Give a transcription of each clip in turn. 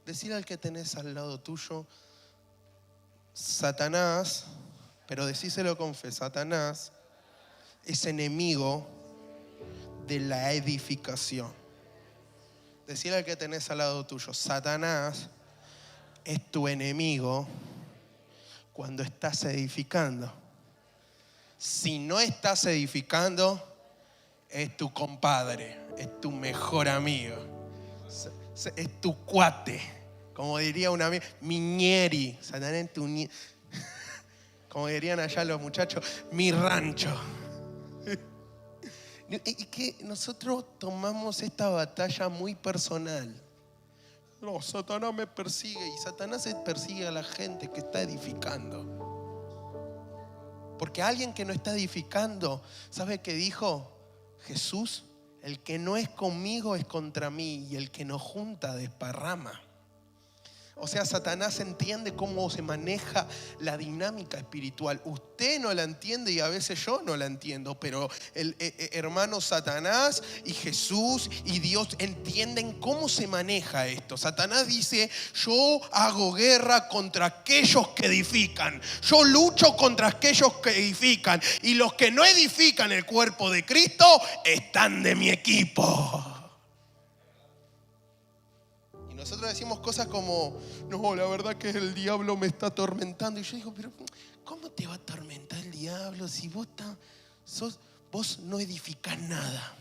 Decile al que tenés al lado tuyo, Satanás, pero decíselo con fe, Satanás es enemigo de la edificación. Decile al que tenés al lado tuyo, Satanás es tu enemigo cuando estás edificando. Si no estás edificando, es tu compadre, es tu mejor amigo, es tu cuate, como diría un amigo, miñeri, Satanás, como dirían allá los muchachos, mi rancho. Y que nosotros tomamos esta batalla muy personal. No, Satanás me persigue, y Satanás persigue a la gente que está edificando. Porque alguien que no está edificando, ¿sabe qué dijo Jesús? El que no es conmigo es contra mí, y el que no junta desparrama. O sea, Satanás entiende cómo se maneja la dinámica espiritual. Usted no la entiende y a veces yo no la entiendo, pero el hermano Satanás y Jesús y Dios entienden cómo se maneja esto. Satanás dice, yo hago guerra contra aquellos que edifican. Yo lucho contra aquellos que edifican. Y los que no edifican el cuerpo de Cristo están de mi equipo. Nosotros decimos cosas como, no, la verdad que el diablo me está atormentando. Y yo digo, pero ¿cómo te va a atormentar el diablo si vos no edificás nada?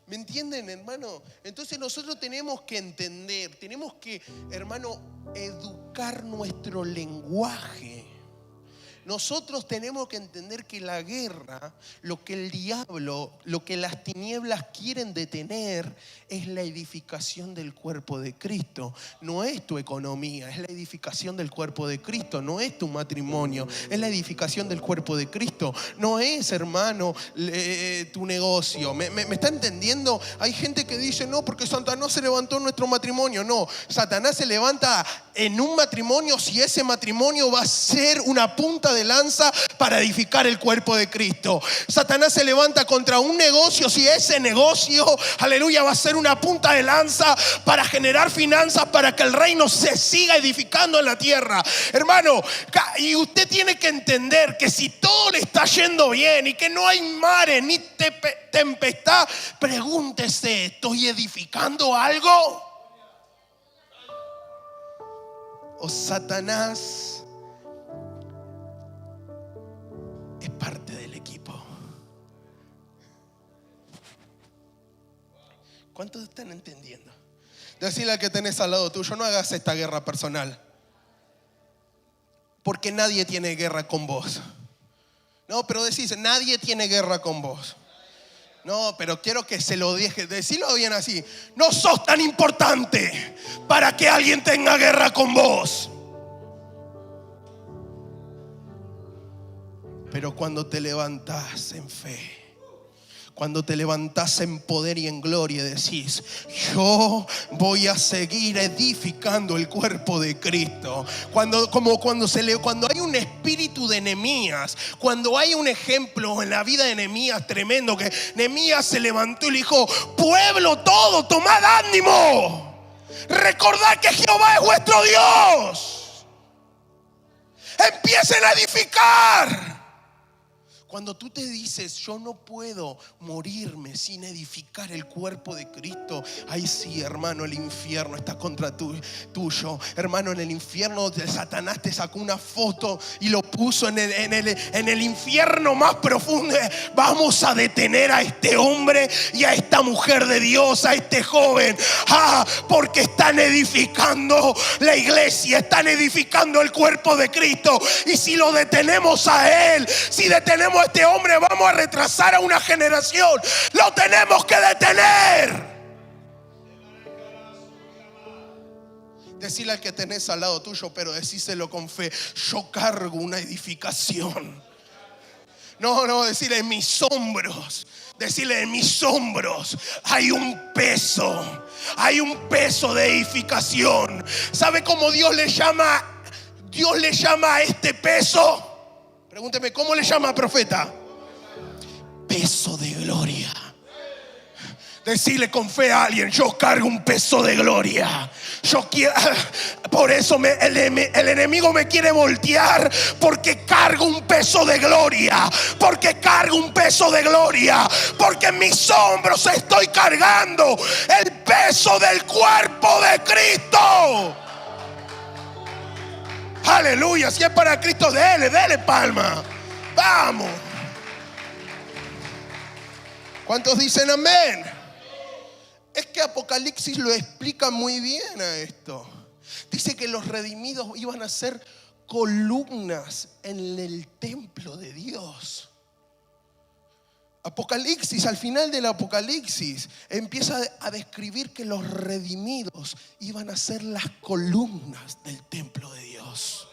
¿Me entienden, hermano? Entonces nosotros tenemos que entender, tenemos que, hermano, educar nuestro lenguaje. Nosotros tenemos que entender que la guerra, lo que el diablo, lo que las tinieblas quieren detener es la edificación del cuerpo de Cristo. No es tu economía, es la edificación del cuerpo de Cristo. No es tu matrimonio, es la edificación del cuerpo de Cristo. No es, hermano, tu negocio. ¿Me está entendiendo? Hay gente que dice, no, porque Satanás se levantó en nuestro matrimonio. No, Satanás se levanta en un matrimonio si ese matrimonio va a ser una punta de lanza para edificar el cuerpo de Cristo. Satanás se levanta contra un negocio si ese negocio, aleluya, va a ser una punta de lanza para generar finanzas para que el reino se siga edificando en la tierra. Hermano, y usted tiene que entender que si todo le está yendo bien y que no hay mares ni tempestad, pregúntese, ¿estoy edificando algo? O Satanás es parte del equipo. ¿Cuántos están entendiendo? Decirle al que tenés al lado tuyo, no hagas esta guerra personal, porque nadie tiene guerra con vos. No, pero decís, nadie tiene guerra con vos. No, pero quiero que se lo deje. Decilo bien así. No sos tan importante para que alguien tenga guerra con vos. Pero cuando te levantás en fe, cuando te levantás en poder y en gloria, decís, yo voy a seguir edificando el cuerpo de Cristo. Cuando hay un espíritu de Nehemías, cuando hay un ejemplo en la vida de Nehemías tremendo, que Nehemías se levantó y le dijo, pueblo todo, tomad ánimo, recordad que Jehová es vuestro Dios, empiecen a edificar. Cuando tú te dices, yo no puedo morirme sin edificar el cuerpo de Cristo, ahí sí, hermano, el infierno está contra tuyo. Hermano, en el infierno Satanás te sacó una foto y lo puso en el infierno más profundo. Vamos a detener a este hombre y a esta mujer de Dios, a este joven, porque están edificando la iglesia, están edificando el cuerpo de Cristo. Y si lo detenemos a él, si detenemos a este hombre, vamos a retrasar a una generación. Lo tenemos que detener. Decirle al que tenés al lado tuyo, pero decíselo con fe, yo cargo una edificación. No, decirle en mis hombros. Decirle en mis hombros hay un peso. Hay un peso de edificación. ¿Sabe cómo Dios le llama? Dios le llama a este peso. Pregúnteme, ¿cómo le llama, profeta? Peso de gloria. Decirle con fe a alguien: yo cargo un peso de gloria. Yo quiero, por eso el enemigo me quiere voltear, porque cargo un peso de gloria. Porque cargo un peso de gloria. Porque en mis hombros estoy cargando el peso del cuerpo de Cristo. Aleluya. Si es para Cristo, dele palma. Vamos. ¿Cuántos dicen amén? Es que Apocalipsis lo explica muy bien a esto. Dice que los redimidos iban a ser columnas en el templo de Dios. Apocalipsis, al final del Apocalipsis, empieza a describir que los redimidos iban a ser las columnas del templo de Dios.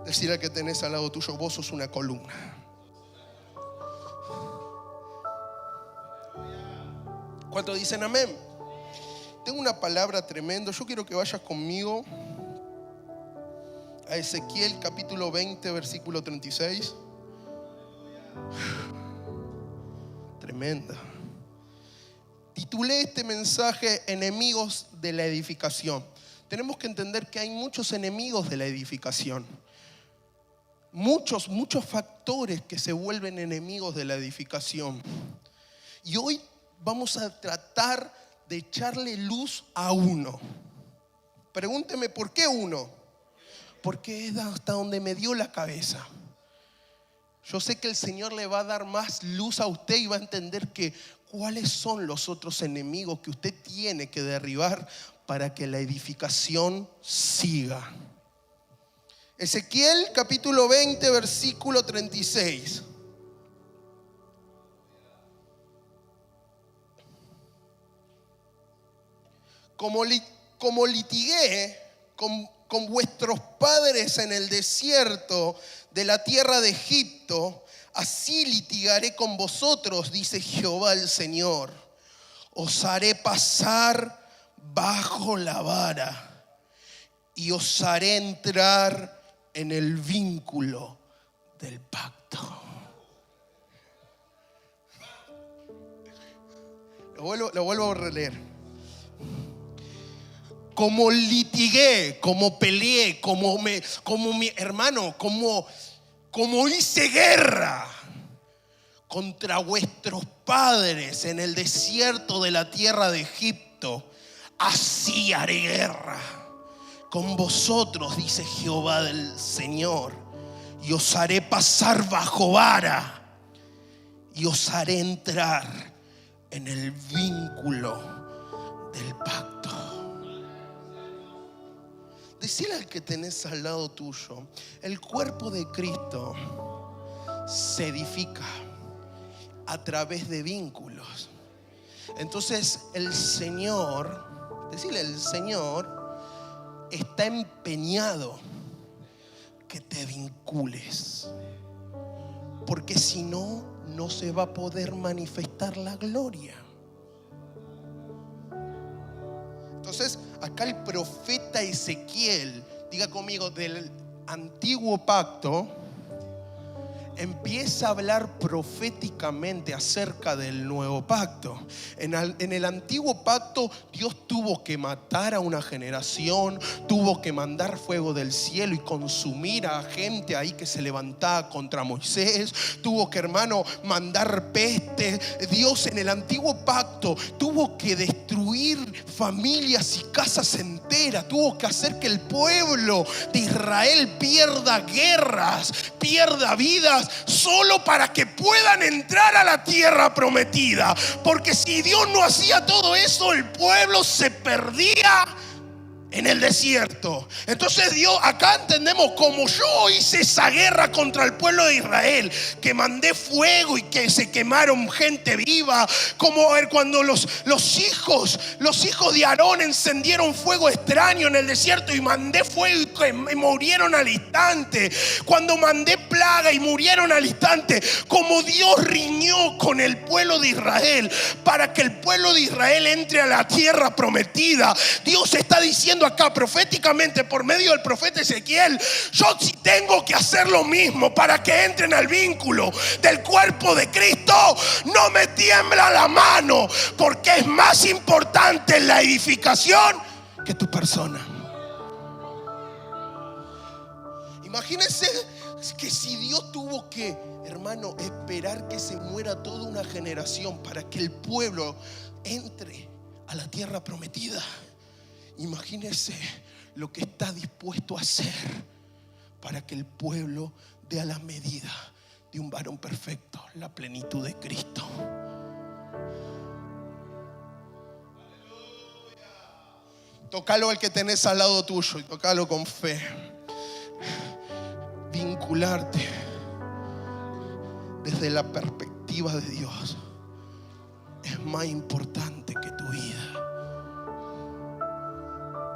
Decir al que tenés al lado tuyo: vos sos una columna. ¿Cuántos dicen amén? Tengo una palabra tremenda. Yo quiero que vayas conmigo a Ezequiel capítulo 20, versículo 36. Tremenda. Titulé este mensaje: enemigos de la edificación. Tenemos que entender que hay muchos enemigos de la edificación. Muchos factores que se vuelven enemigos de la edificación. Y hoy vamos a tratar de echarle luz a uno. Pregúnteme: ¿por qué uno? Porque es hasta donde me dio la cabeza. Yo sé que el Señor le va a dar más luz a usted y va a entender que cuáles son los otros enemigos que usted tiene que derribar para que la edificación siga. Ezequiel capítulo 20, versículo 36. Como litigué con vuestros padres en el desierto de la tierra de Egipto, así litigaré con vosotros, dice Jehová el Señor. Os haré pasar bajo la vara y os haré entrar en el vínculo del pacto. Lo vuelvo a releer. Como litigué, como peleé, como mi hermano, como hice guerra contra vuestros padres en el desierto de la tierra de Egipto, así haré guerra con vosotros, dice Jehová del Señor, y os haré pasar bajo vara y os haré entrar en el vínculo del pacto. Decile al que tenés al lado tuyo: el cuerpo de Cristo se edifica a través de vínculos. Entonces el Señor, decile: el Señor está empeñado que te vincules, porque si no, no se va a poder manifestar la gloria. Entonces acá el profeta Ezequiel, diga conmigo, del antiguo pacto, empieza a hablar proféticamente acerca del nuevo pacto. En el antiguo pacto Dios tuvo que matar a una generación, tuvo que mandar fuego del cielo y consumir a gente ahí que se levantaba contra Moisés, tuvo que, hermano, mandar peste. Dios en el antiguo pacto tuvo que destruir familias y casas enteras, tuvo que hacer que el pueblo de Israel pierda guerras, pierda vidas, solo para que puedan entrar a la tierra prometida. Porque si Dios no hacía todo eso, el pueblo se perdía en el desierto. Entonces Dios, acá entendemos, como yo hice esa guerra contra el pueblo de Israel, que mandé fuego y que se quemaron gente viva, como cuando los hijos de Aarón encendieron fuego extraño en el desierto y mandé fuego y murieron al instante, cuando mandé plaga y murieron al instante, como Dios riñó con el pueblo de Israel para que el pueblo de Israel entre a la tierra prometida. Dios está diciendo hablando acá proféticamente por medio del profeta Ezequiel, yo sí tengo que hacer lo mismo para que entren al vínculo del cuerpo de Cristo. No me tiembla la mano, porque es más importante la edificación que tu persona. Imagínense que si Dios tuvo que, hermano, esperar que se muera toda una generación para que el pueblo entre a la tierra prometida, imagínense lo que está dispuesto a hacer para que el pueblo dé a la medida de un varón perfecto, la plenitud de Cristo. Tócalo al que tenés al lado tuyo y tócalo con fe. Vincularte desde la perspectiva de Dios es más importante que tu vida.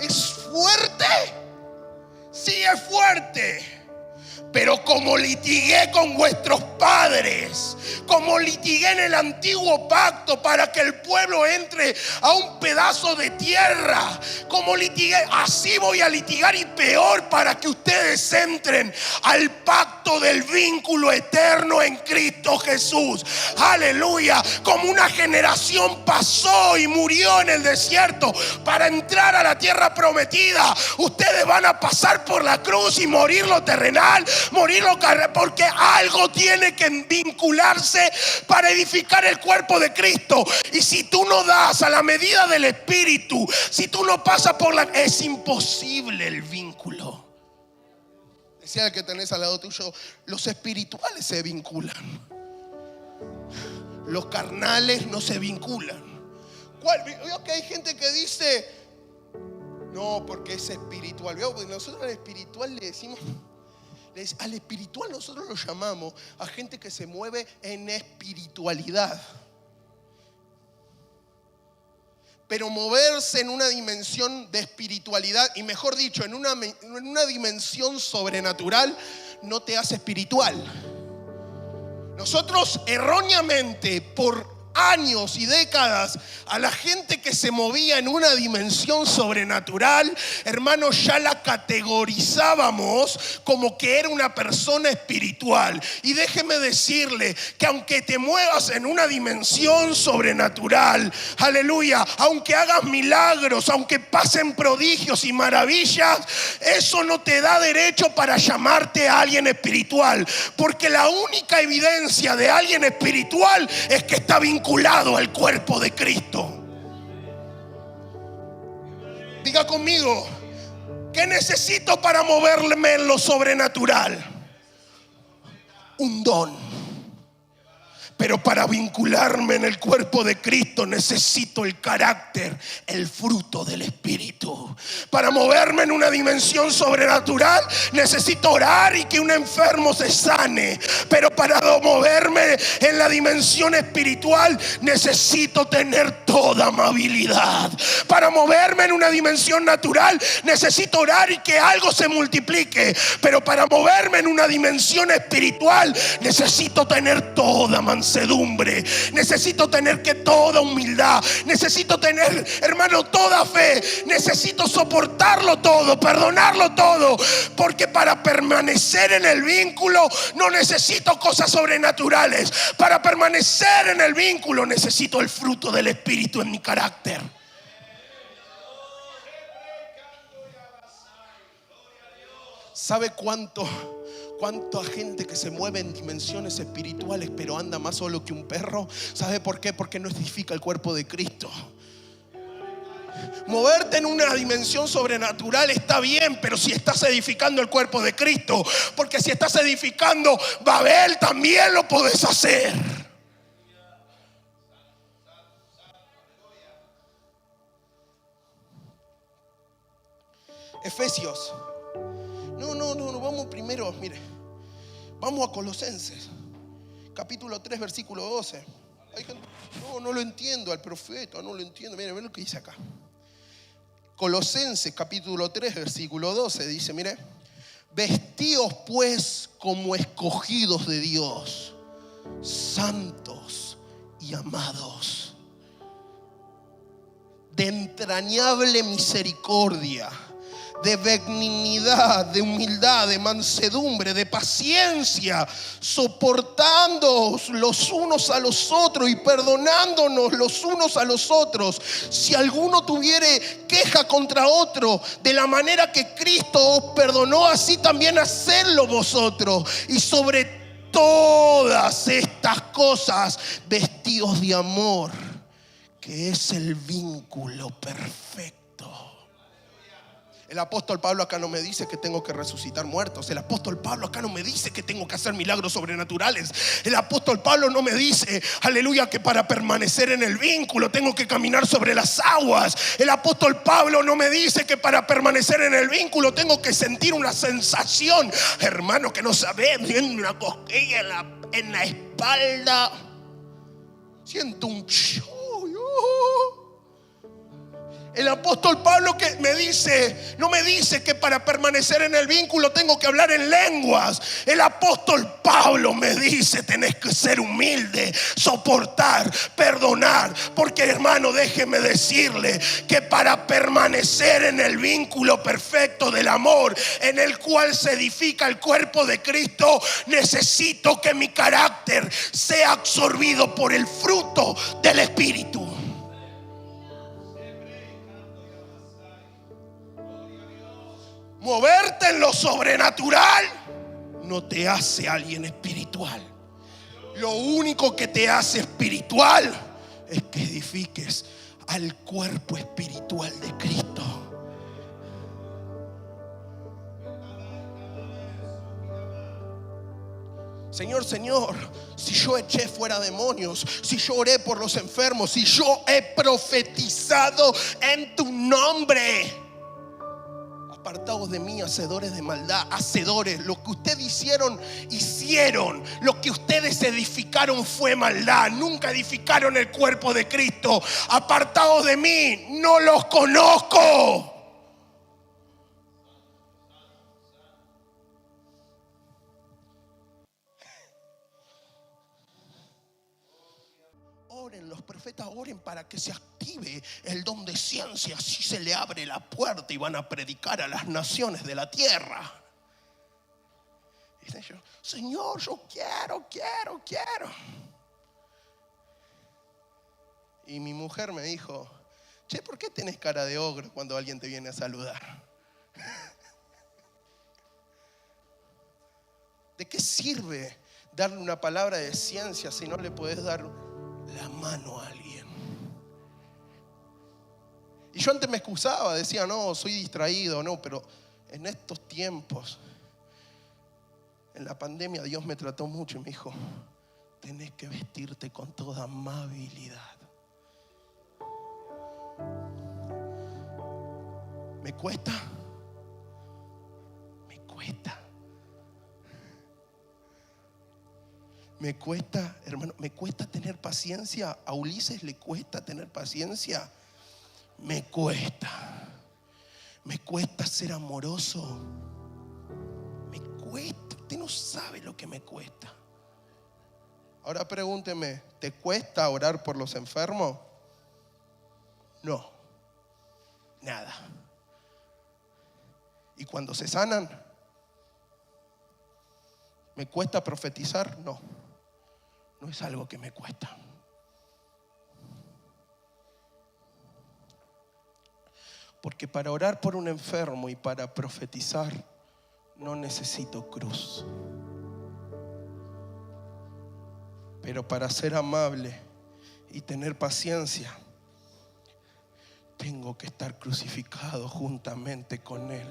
¿Es fuerte? Sí, es fuerte. Pero como litigué con vuestros padres, como litigué en el antiguo pacto para que el pueblo entre a un pedazo de tierra, como litigué, así voy a litigar, y peor, para que ustedes entren al pacto del vínculo eterno en Cristo Jesús. Aleluya. Como una generación pasó y murió en el desierto para entrar a la tierra prometida, ustedes van a pasar por la cruz y morir lo terrenal, morir lo carnal, porque algo tiene que vincularse para edificar el cuerpo de Cristo. Y si tú no das a la medida del Espíritu, si tú no pasas por la, es imposible el vínculo. Decía el que tenés al lado tuyo, los espirituales se vinculan, los carnales no se vinculan. Veo que hay gente que dice, no, porque es espiritual. Veo que nosotros al espiritual le decimos, al espiritual nosotros lo llamamos a gente que se mueve en espiritualidad. Pero moverse en una dimensión de espiritualidad, y mejor dicho, en una dimensión sobrenatural, no te hace espiritual. Nosotros erróneamente, por años y décadas, a la gente que se movía en una dimensión sobrenatural, hermanos, ya la categorizábamos como que era una persona espiritual. Y déjeme decirle que aunque te muevas en una dimensión sobrenatural, aleluya, aunque hagas milagros, aunque pasen prodigios y maravillas, eso no te da derecho para llamarte a alguien espiritual, porque la única evidencia de alguien espiritual es que está vinculado al cuerpo de Cristo. Diga conmigo, ¿qué necesito para moverme en lo sobrenatural? Un don. Pero para vincularme en el cuerpo de Cristo necesito el carácter, el fruto del Espíritu. Para moverme en una dimensión sobrenatural necesito orar y que un enfermo se sane. Pero para moverme en la dimensión espiritual necesito tener toda amabilidad. Para moverme en una dimensión natural necesito orar y que algo se multiplique. Pero para moverme en una dimensión espiritual necesito tener toda mansedumbre. Necesito tener que toda humildad. Necesito tener, hermano, toda fe. Necesito soportarlo todo, perdonarlo todo. Porque para permanecer en el vínculo no necesito cosas sobrenaturales. Para permanecer en el vínculo necesito el fruto del Espíritu en mi carácter. ¿Sabe cuánta gente que se mueve en dimensiones espirituales pero anda más solo que un perro? ¿Sabe por qué? Porque no edifica el cuerpo de Cristo. Moverte en una dimensión sobrenatural está bien, pero si estás edificando el cuerpo de Cristo, porque si estás edificando Babel también lo podés hacer. Efesios. No, vamos primero, mire. Vamos a Colosenses, capítulo 3, versículo 12. Hay gente, no lo entiendo al profeta, no lo entiendo. Mire lo que dice acá. Colosenses, capítulo 3, versículo 12, dice, mire. Vestíos pues como escogidos de Dios, santos y amados, de entrañable misericordia, de benignidad, de humildad, de mansedumbre, de paciencia, soportándoos los unos a los otros y perdonándonos los unos a los otros. Si alguno tuviere queja contra otro, de la manera que Cristo os perdonó, así también hacedlo vosotros. Y sobre todas estas cosas, vestidos de amor, que es el vínculo perfecto. El apóstol Pablo acá no me dice que tengo que resucitar muertos. El apóstol Pablo acá no me dice que tengo que hacer milagros sobrenaturales. El apóstol Pablo no me dice, aleluya, que para permanecer en el vínculo tengo que caminar sobre las aguas. El apóstol Pablo no me dice que para permanecer en el vínculo tengo que sentir una sensación, hermano, que no sabes, una cosquilla en la espalda. Siento un chollo. El apóstol Pablo que me dice, no me dice que para permanecer en el vínculo tengo que hablar en lenguas. El apóstol Pablo me dice, tenés que ser humilde, soportar, perdonar. Porque, hermano, déjeme decirle que para permanecer en el vínculo perfecto del amor, en el cual se edifica el cuerpo de Cristo, necesito que mi carácter sea absorbido por el fruto del Espíritu. Moverte en lo sobrenatural no te hace alguien espiritual. Lo único que te hace espiritual es que edifiques al cuerpo espiritual de Cristo. Señor, si yo eché fuera demonios, si yo oré por los enfermos, si yo he profetizado en tu nombre, apartaos de mí, hacedores de maldad. Hacedores, lo que ustedes hicieron, lo que ustedes edificaron fue maldad. Nunca edificaron el cuerpo de Cristo. Apartaos de mí, no los conozco. Oren, los profetas oren para que se active el don de ciencia. Así se le abre la puerta y van a predicar a las naciones de la tierra. Dicen, Señor, yo quiero. Y mi mujer me dijo, che, ¿por qué tenés cara de ogro cuando alguien te viene a saludar? ¿De qué sirve darle una palabra de ciencia si no le podés dar la mano a alguien? Y yo antes me excusaba, decía, no, soy distraído, no, pero en estos tiempos, en la pandemia, Dios me trató mucho y me dijo, tenés que vestirte con toda amabilidad. ¿Me cuesta? Me cuesta, hermano, me cuesta tener paciencia. A Ulises le cuesta tener paciencia. Me cuesta ser amoroso. Me cuesta, usted no sabe lo que me cuesta. Ahora pregúnteme, ¿te cuesta orar por los enfermos? No, nada. ¿Y cuando se sanan? ¿Me cuesta profetizar? No es algo que me cuesta. Porque para orar por un enfermo y para profetizar no necesito cruz. Pero para ser amable y tener paciencia, tengo que estar crucificado juntamente con Él.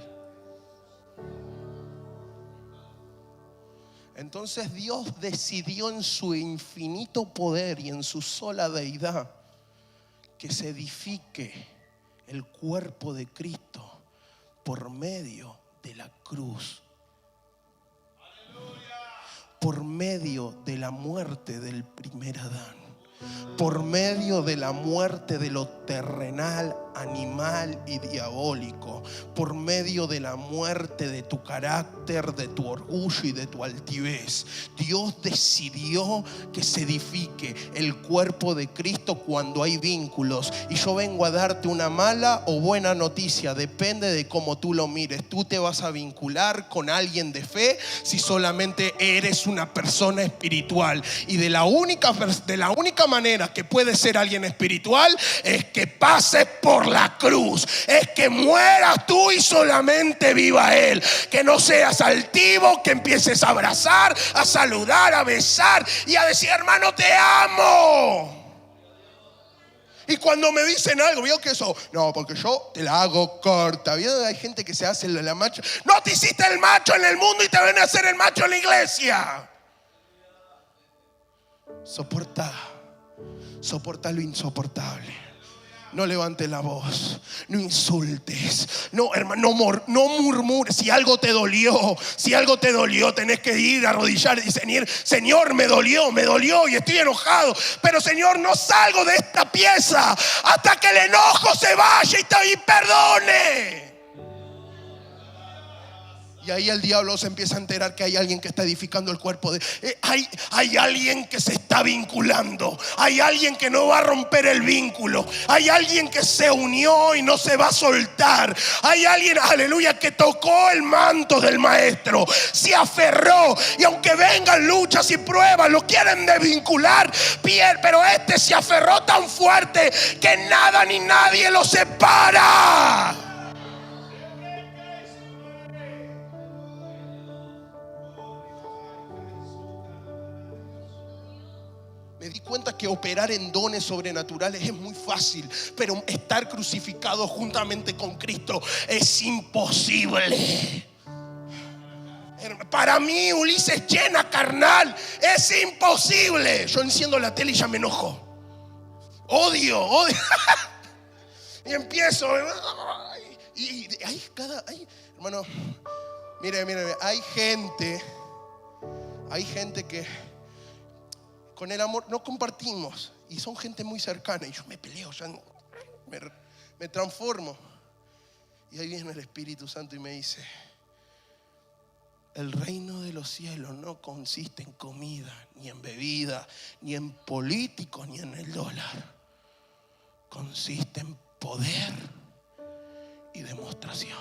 Entonces Dios decidió en su infinito poder y en su sola deidad que se edifique el cuerpo de Cristo por medio de la cruz. Por medio de la muerte del primer Adán. Por medio de la muerte de lo terrenal animal y diabólico, por medio de la muerte de tu carácter, de tu orgullo y de tu altivez. Dios decidió que se edifique el cuerpo de Cristo cuando hay vínculos. Y yo vengo a darte una mala o buena noticia, depende de cómo tú lo mires. Tú te vas a vincular con alguien de fe si solamente eres una persona espiritual. Y de la única manera que puede ser alguien espiritual es que pases por la cruz, es que mueras tú y solamente viva Él. Que no seas altivo, que empieces a abrazar, a saludar, a besar y a decir: hermano, te amo. Y cuando me dicen algo, veo que eso, no, porque yo te la hago corta. ¿Vio? Hay gente que se hace la macho. No te hiciste el macho en el mundo y te ven a hacer el macho en la iglesia. Soporta lo insoportable. No levantes la voz, no insultes, no, hermano, no murmures. Si algo te dolió, tenés que ir a arrodillar y decir: Señor, me dolió y estoy enojado, pero Señor, no salgo de esta pieza hasta que el enojo se vaya y perdone. Y ahí el diablo se empieza a enterar que hay alguien que está edificando el cuerpo de... Hay alguien que se está vinculando. Hay alguien que no va a romper el vínculo. Hay alguien que se unió y no se va a soltar. Hay alguien, aleluya, que tocó el manto del maestro, se aferró. Y aunque vengan luchas y pruebas, lo quieren desvincular, pero este se aferró tan fuerte que nada ni nadie lo separa. Me di cuenta que operar en dones sobrenaturales es muy fácil, pero estar crucificado juntamente con Cristo es imposible. Para mí, Ulises Llena, carnal, es imposible. Yo enciendo la tele y ya me enojo. Odio. Y empiezo. Hermano, mire, hay gente que con el amor no compartimos y son gente muy cercana y yo me peleo, ya me transformo. Y ahí viene el Espíritu Santo y me dice: el reino de los cielos no consiste en comida, ni en bebida, ni en políticos, ni en el dólar. Consiste en poder y demostración.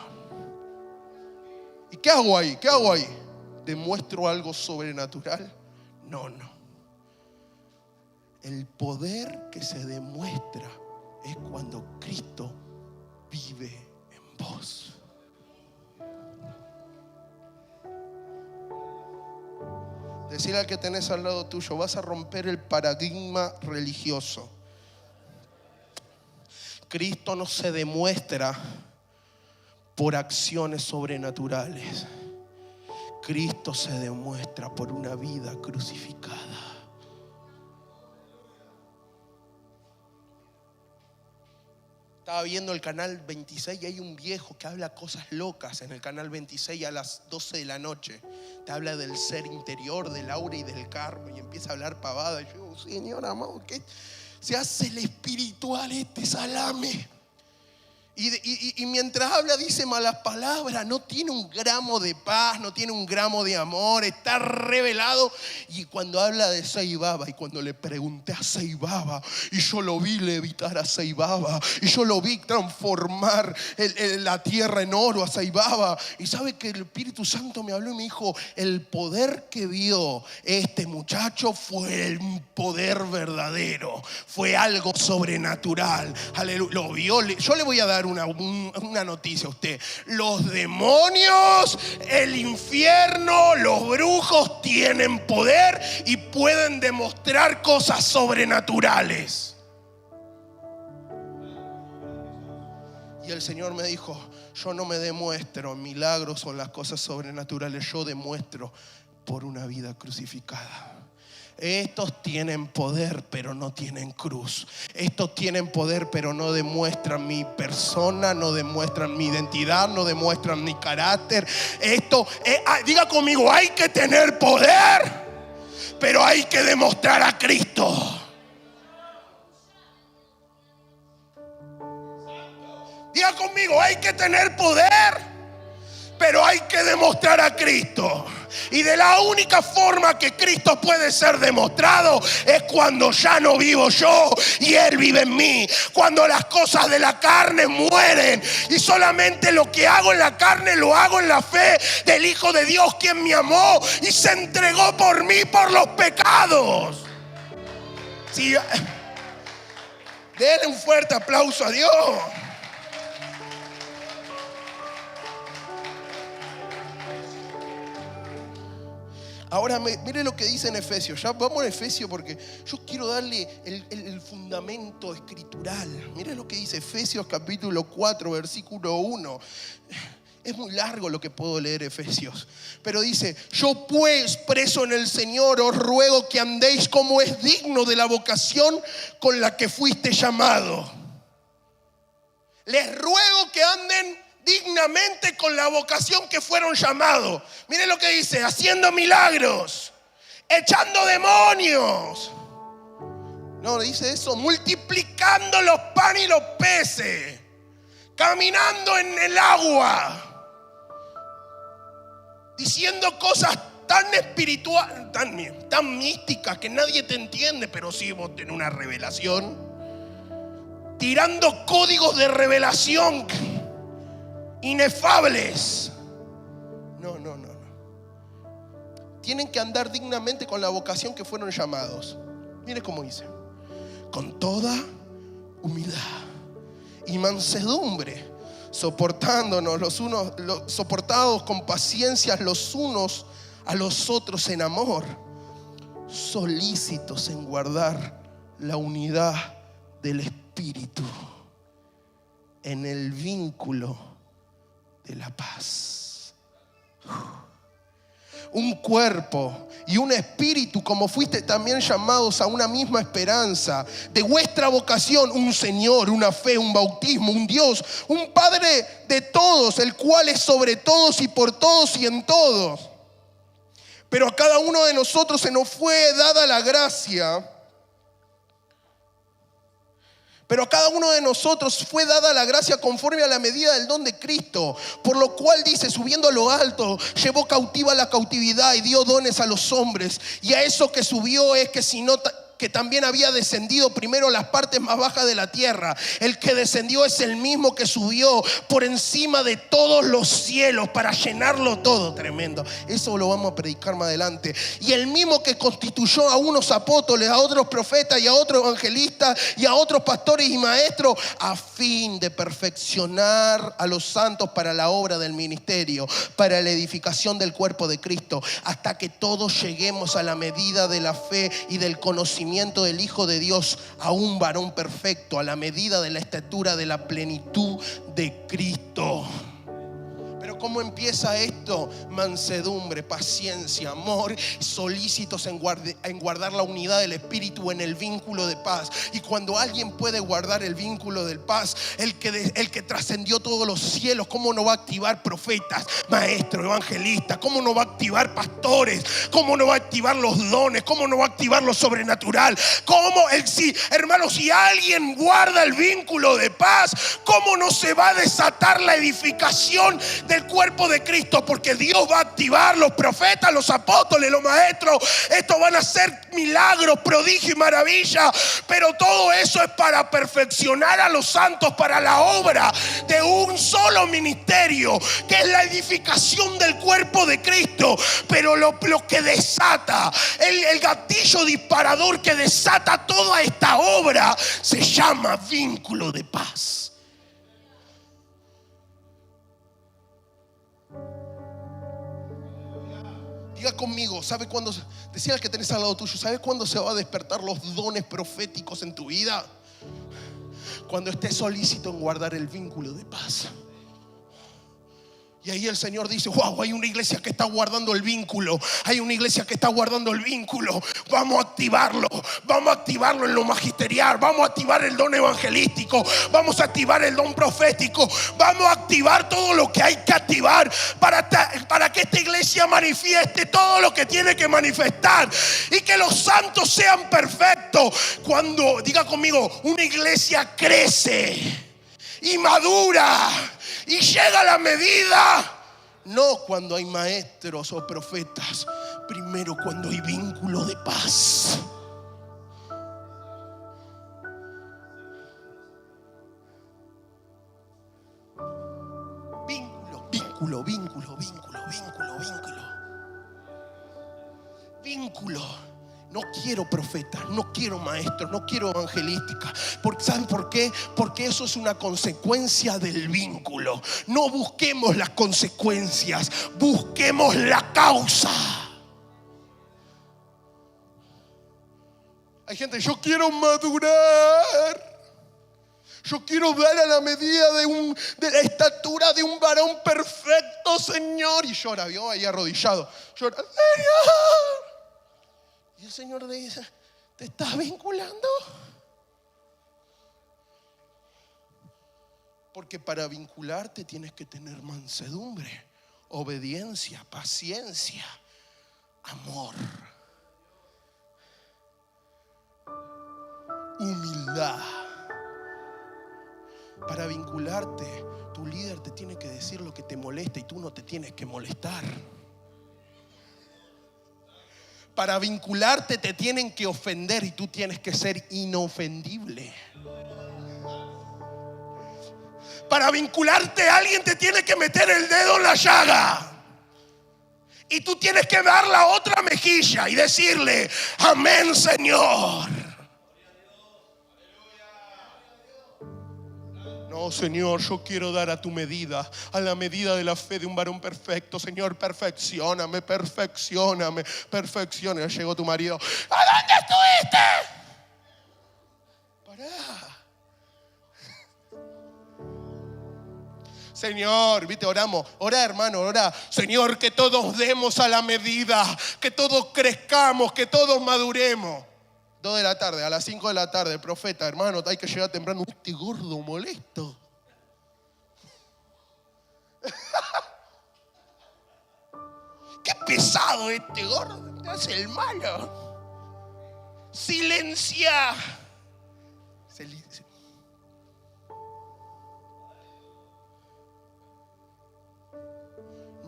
¿Y qué hago ahí? ¿Demuestro algo sobrenatural? No. El poder que se demuestra es cuando Cristo vive en vos. Decirle al que tenés al lado tuyo: vas a romper el paradigma religioso. Cristo no se demuestra por acciones sobrenaturales. Cristo se demuestra por una vida crucificada. Estaba viendo el canal 26 y hay un viejo que habla cosas locas en el canal 26 a las 12 de la noche. Te habla del ser interior, del aura y del karma, y empieza a hablar pavada. Y yo digo: Señor amado, ¿qué se hace el espiritual este salame? Y mientras habla dice malas palabras, no tiene un gramo de paz, no tiene un gramo de amor, está revelado. Y cuando habla de Seibaba, y cuando le pregunté a Seibaba, y yo lo vi levitar a Seibaba, y yo lo vi transformar la tierra en oro a Seibaba, y sabe que el Espíritu Santo me habló y me dijo: el poder que vio este muchacho fue el poder verdadero, fue algo sobrenatural. Aleluya, lo vio. Yo le voy a dar una noticia a usted: los demonios, el infierno, los brujos tienen poder y pueden demostrar cosas sobrenaturales. Y el Señor me dijo: yo no me demuestro milagros o las cosas sobrenaturales, yo demuestro por una vida crucificada. Estos tienen poder, pero no tienen cruz. Estos tienen poder, pero no demuestran mi persona, no demuestran mi identidad, no demuestran mi carácter. Diga conmigo: hay que tener poder, pero hay que demostrar a Cristo. Diga conmigo, hay que tener poder, pero hay que demostrar a Cristo. Y de la única forma que Cristo puede ser demostrado es cuando ya no vivo yo y Él vive en mí. Cuando las cosas de la carne mueren y solamente lo que hago en la carne lo hago en la fe del Hijo de Dios, quien me amó y se entregó por mí por los pecados. Sí, denle un fuerte aplauso a Dios. Ahora mire lo que dice en Efesios. Ya vamos a Efesios porque yo quiero darle el fundamento escritural. Mire lo que dice Efesios capítulo 4 versículo 1. Es muy largo lo que puedo leer Efesios, pero dice: yo pues, preso en el Señor, os ruego que andéis como es digno de la vocación con la que fuiste llamado. Les ruego que anden dignamente con la vocación que fueron llamados. Miren lo que dice: haciendo milagros, echando demonios. No, dice eso, multiplicando los panes y los peces, caminando en el agua, diciendo cosas tan espirituales, tan místicas que nadie te entiende, pero sí vos tenés una revelación. Tirando códigos de revelación inefables. No. Tienen que andar dignamente con la vocación que fueron llamados. Mire cómo dice: con toda humildad y mansedumbre, soportados con paciencia los unos a los otros en amor, solícitos en guardar la unidad del Espíritu en el vínculo de la paz. Un cuerpo y un espíritu, como fuiste también llamados a una misma esperanza de vuestra vocación, un Señor, una fe, un bautismo, un Dios, un Padre de todos, el cual es sobre todos y por todos y en todos. Pero a cada uno de nosotros se nos fue dada la gracia. Pero a cada uno de nosotros fue dada la gracia conforme a la medida del don de Cristo. Por lo cual dice: subiendo a lo alto, llevó cautiva la cautividad y dio dones a los hombres. Y a eso que subió es que que también había descendido primero a las partes más bajas de la tierra. El que descendió es el mismo que subió por encima de todos los cielos para llenarlo todo. Tremendo. Eso lo vamos a predicar más adelante. Y el mismo que constituyó a unos apóstoles, a otros profetas y a otros evangelistas y a otros pastores y maestros, a fin de perfeccionar a los santos para la obra del ministerio, para la edificación del cuerpo de Cristo, hasta que todos lleguemos a la medida de la fe y del conocimiento del Hijo de Dios, a un varón perfecto, a la medida de la estatura de la plenitud de Cristo. Pero ¿cómo empieza esto? Mansedumbre, paciencia, amor, solícitos en guardar la unidad del Espíritu en el vínculo de paz. Y cuando alguien puede guardar el vínculo de paz, el que trascendió todos los cielos, ¿cómo no va a activar profetas, maestros, evangelistas? ¿Cómo no va a activar pastores? ¿Cómo no va a activar los dones? ¿Cómo no va a activar lo sobrenatural? Hermanos, si alguien guarda el vínculo de paz, ¿cómo no se va a desatar la edificación del cuerpo de Cristo? Porque Dios va a activar los profetas, los apóstoles, los maestros. Estos van a hacer milagros, prodigios y maravillas. Pero todo eso es para perfeccionar a los santos para la obra de un solo ministerio, que es la edificación del cuerpo de Cristo. Pero lo que desata, el gatillo disparador que desata toda esta obra, se llama vínculo de paz. Diga conmigo, ¿sabe cuándo? Decía al que tenés al lado tuyo, ¿sabes cuándo se va a despertar los dones proféticos en tu vida? Cuando estés solícito en guardar el vínculo de paz. Y ahí el Señor dice: wow, hay una iglesia que está guardando el vínculo. Hay una iglesia que está guardando el vínculo. Vamos a activarlo. Vamos a activarlo en lo magisterial. Vamos a activar el don evangelístico. Vamos a activar el don profético. Vamos a activar todo lo que hay que activar para que esta iglesia manifieste todo lo que tiene que manifestar. Y que los santos sean perfectos. Cuando, diga conmigo, una iglesia crece y madura y llega a la medida. No cuando hay maestros o profetas, primero cuando hay vínculo de paz. Vínculo. No quiero profetas, no quiero maestros, no quiero evangelística. ¿Saben por qué? Porque eso es una consecuencia del vínculo. No busquemos las consecuencias, busquemos la causa. Hay gente, yo quiero madurar. Yo quiero dar a la medida de la estatura de un varón perfecto, Señor. Y llora, vio ahí arrodillado. Llora, Señor. Y el Señor le dice, ¿te estás vinculando? Porque para vincularte tienes que tener mansedumbre, obediencia, paciencia, amor, humildad. Para vincularte, tu líder te tiene que decir lo que te molesta y tú no te tienes que molestar. Para vincularte te tienen que ofender y tú tienes que ser inofendible. Para vincularte alguien te tiene que meter el dedo en la llaga y tú tienes que dar la otra mejilla y decirle, amén, Señor. No, Señor, yo quiero dar a tu medida, a la medida de la fe de un varón perfecto. Señor, perfeccióname. Ya llegó tu marido. ¿A dónde estuviste? Pará. Señor, viste, oramos. Ora, hermano, ora. Señor, que todos demos a la medida, que todos crezcamos, que todos maduremos. 2 de la tarde, a las 5 de la tarde, profeta, hermano, hay que llegar temprano. Este gordo molesto. Qué pesado este gordo, te hace el malo. Silencia.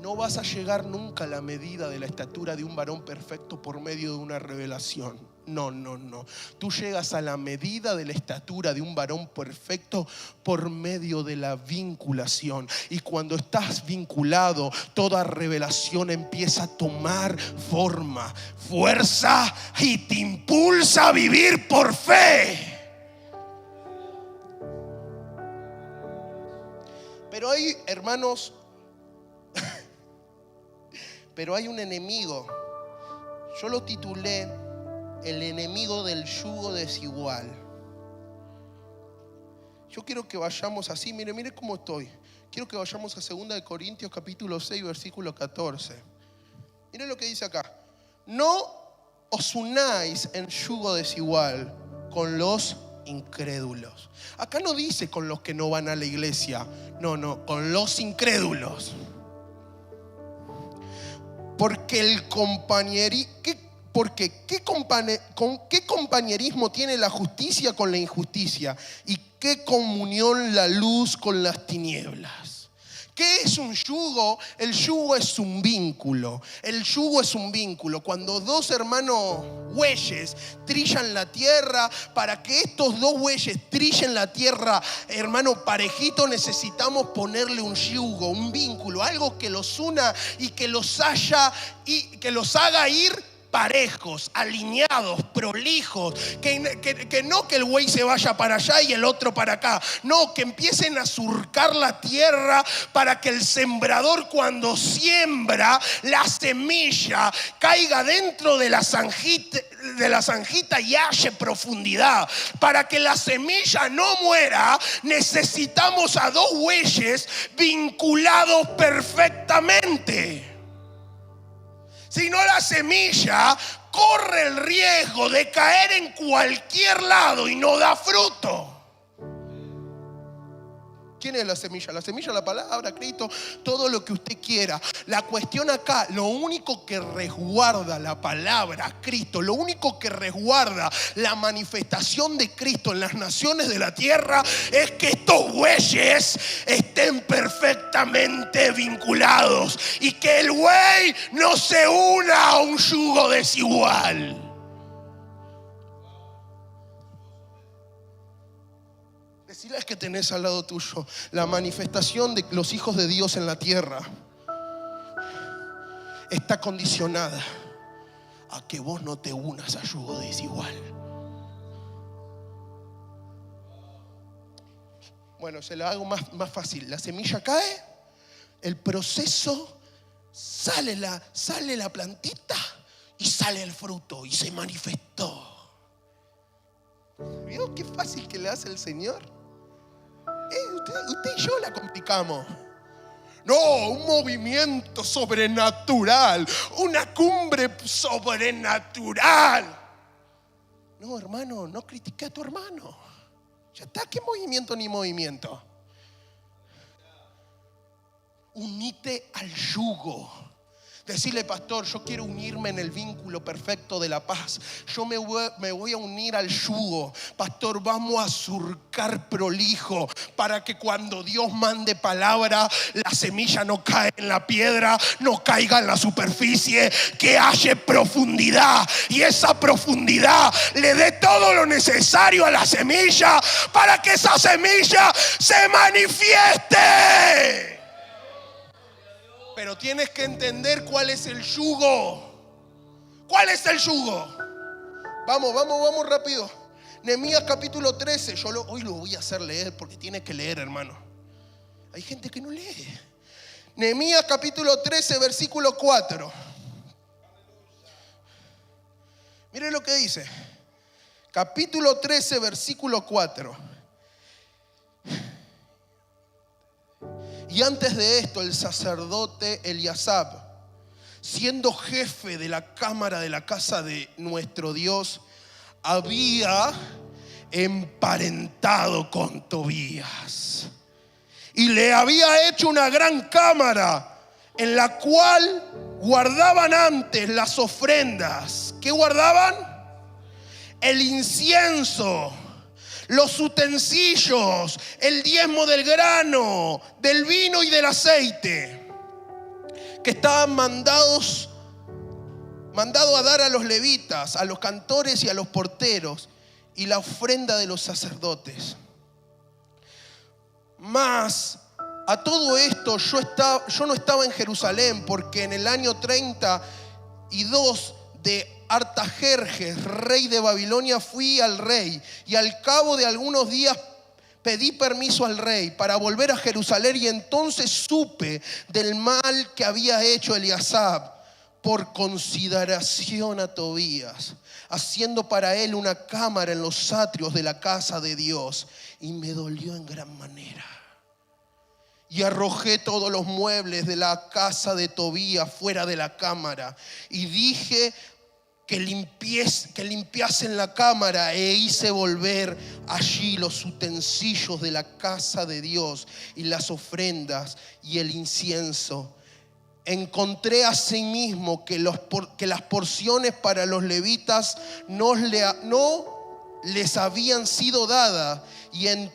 No vas a llegar nunca a la medida de la estatura de un varón perfecto por medio de una revelación. No. Tú llegas a la medida de la estatura de un varón perfecto por medio de la vinculación. Y cuando estás vinculado, toda revelación empieza a tomar forma, fuerza y te impulsa a vivir por fe. Pero hay, hermanos, pero hay un enemigo. Yo lo titulé el enemigo del yugo desigual. Yo quiero que vayamos así, mire cómo estoy. Quiero que vayamos a 2 Corintios capítulo 6, versículo 14. Mire lo que dice acá. No os unáis en yugo desigual con los incrédulos. Acá no dice con los que no van a la iglesia. No, con los incrédulos. Porque ¿qué compañerismo tiene la justicia con la injusticia? ¿Y qué comunión la luz con las tinieblas? ¿Qué es un yugo? El yugo es un vínculo. Cuando dos hermanos bueyes trillan la tierra, para que estos dos bueyes trillen la tierra, hermano, parejito, necesitamos ponerle un yugo, un vínculo, algo que los una y que los haga ir parejos, alineados, prolijos, que no que el buey se vaya para allá y el otro para acá, no, que empiecen a surcar la tierra para que el sembrador, cuando siembra, la semilla caiga dentro de la zanjita y halle profundidad. Para que la semilla no muera, necesitamos a dos bueyes vinculados perfectamente. Si no, la semilla corre el riesgo de caer en cualquier lado y no da fruto. ¿Quién es la semilla? La semilla, la palabra, Cristo, todo lo que usted quiera. La cuestión acá, lo único que resguarda la palabra, Cristo, lo único que resguarda la manifestación de Cristo en las naciones de la tierra es que estos bueyes estén perfectamente vinculados y que el buey no se una a un yugo desigual. Deciles que tenés al lado tuyo la manifestación de los hijos de Dios en la tierra está condicionada a que vos no te unas a yugo desigual. Bueno, se la hago más fácil. La semilla cae, el proceso, sale la plantita y sale el fruto y se manifestó. ¿Vio qué fácil que le hace el Señor? Usted y yo la complicamos. No, un movimiento sobrenatural, una cumbre sobrenatural. No, hermano, no critique a tu hermano. Ya está, ¿qué movimiento ni movimiento? Unite al yugo. Decirle, pastor, yo quiero unirme en el vínculo perfecto de la paz. Yo me voy a unir al yugo. Pastor, vamos a surcar prolijo para que cuando Dios mande palabra, la semilla no cae en la piedra, no caiga en la superficie, que haya profundidad. Y esa profundidad le dé todo lo necesario a la semilla para que esa semilla se manifieste. Pero tienes que entender cuál es el yugo. ¿Cuál es el yugo? Vamos rápido. Nehemías capítulo 13. Hoy lo voy a hacer leer porque tiene que leer, hermano. Hay gente que no lee. Nehemías capítulo 13, versículo 4. Mire lo que dice. Capítulo 13, versículo 4. Y antes de esto, el sacerdote Eliasab, siendo jefe de la cámara de la casa de nuestro Dios, había emparentado con Tobías y le había hecho una gran cámara en la cual guardaban antes las ofrendas. ¿Qué guardaban? El incienso, los utensilios, el diezmo del grano, del vino y del aceite, que estaban mandado a dar a los levitas, a los cantores y a los porteros, y la ofrenda de los sacerdotes. Mas a todo esto yo no estaba en Jerusalén, porque en el año 32 de Artajerjes, rey de Babilonia, fui al rey, y al cabo de algunos días pedí permiso al rey para volver a Jerusalén, y entonces supe del mal que había hecho Eliasab por consideración a Tobías, haciendo para él una cámara en los atrios de la casa de Dios, y me dolió en gran manera. Y arrojé todos los muebles de la casa de Tobías fuera de la cámara, y dije que limpiasen la cámara, e hice volver allí los utensilios de la casa de Dios y las ofrendas y el incienso. Encontré asimismo que las porciones para los levitas no les habían sido dadas, y